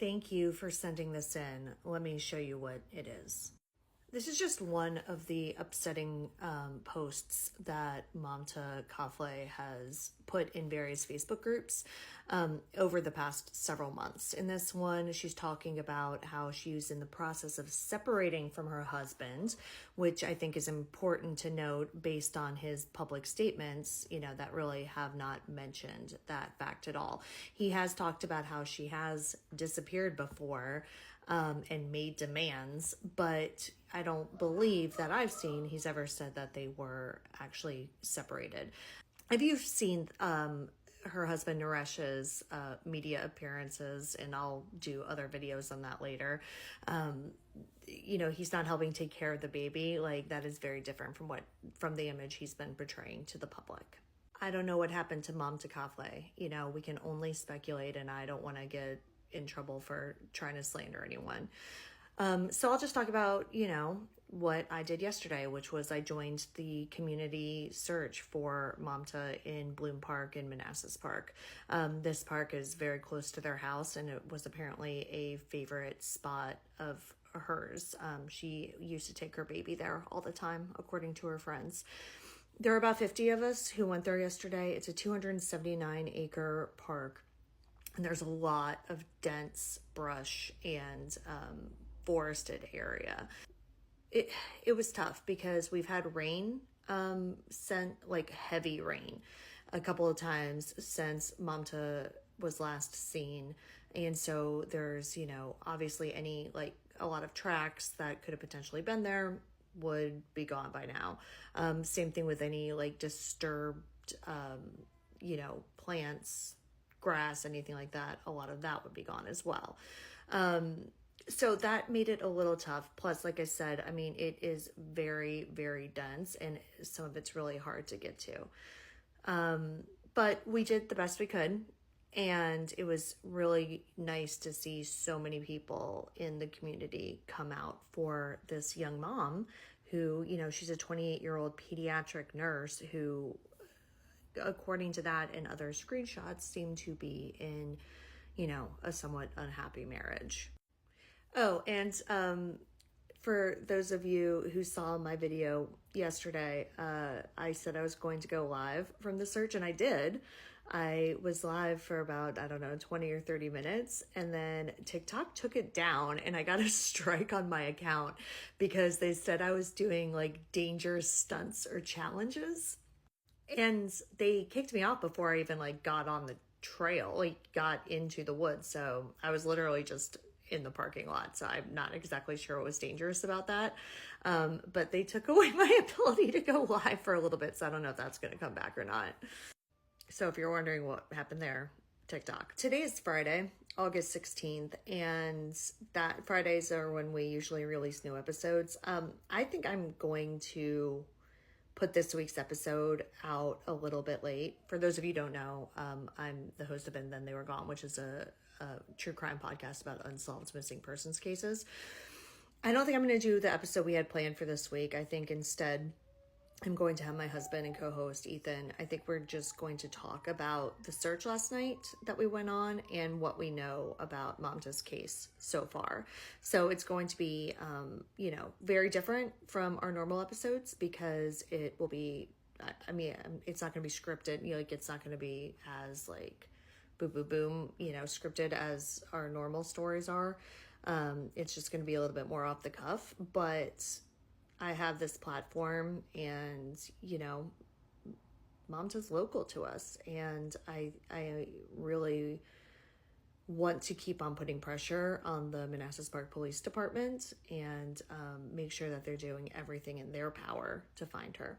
Thank you for sending this in. Let me show you what it is. This is just one of the upsetting posts that Mamta Kafle has put in various Facebook groups over the past several months. In this one, she's talking about how she's in the process of separating from her husband, which I think is important to note based on his public statements, that really have not mentioned that fact at all. He has talked about how she has disappeared before and made demands, but I don't believe that I've seen he's ever said that they were actually separated. If you've seen her husband Naresh's media appearances, and I'll do other videos on that later, he's not helping take care of the baby. Like, that is very different from the image he's been portraying to the public. I don't know what happened to Mamta Kafle. We can only speculate, and I don't want to get in trouble for trying to slander anyone. So I'll just talk about, what I did yesterday, which was I joined the community search for Mamta in Bloom Park in Manassas Park. This park is very close to their house, and it was apparently a favorite spot of hers. She used to take her baby there all the time, according to her friends. There are about 50 of us who went there yesterday. It's a 279-acre park. And there's a lot of dense brush and forested area. It was tough because we've had rain, heavy rain, a couple of times since Mamta was last seen. And so there's, obviously a lot of tracks that could have potentially been there would be gone by now. Same thing with any disturbed, plants, grass, anything like that. A lot of that would be gone as well. So that made it a little tough. Plus, like I said, it is very, very dense, and some of it's really hard to get to. But we did the best we could, and it was really nice to see so many people in the community come out for this young mom who, she's a 28-year-old pediatric nurse who, according to that and other screenshots, seem to be in, a somewhat unhappy marriage. Oh, and for those of you who saw my video yesterday, I said I was going to go live from the search, and I did. I was live for about, 20 or 30 minutes, and then TikTok took it down, and I got a strike on my account because they said I was doing dangerous stunts or challenges. And they kicked me off before I even got on the trail, got into the woods. So I was literally just in the parking lot. So I'm not exactly sure what was dangerous about that. But they took away my ability to go live for a little bit. So I don't know if that's going to come back or not. So if you're wondering what happened there, TikTok. Today is Friday, August 16th, and that Fridays are when we usually release new episodes. I think I'm going to put this week's episode out a little bit late. For those of you who don't know, I'm the host of And Then They Were Gone, which is a true crime podcast about unsolved missing persons cases. I don't think I'm going to do the episode we had planned for this week. I think instead I'm going to have my husband and co-host Ethan. I think we're just going to talk about the search last night that we went on and what we know about Mamta's case so far. So it's going to be, very different from our normal episodes because it will be, it's not going to be scripted. It's not going to be as boom, boom, boom, scripted as our normal stories are. It's just going to be a little bit more off the cuff, but I have this platform, and, Mamta's local to us, and I really want to keep on putting pressure on the Manassas Park Police Department and make sure that they're doing everything in their power to find her.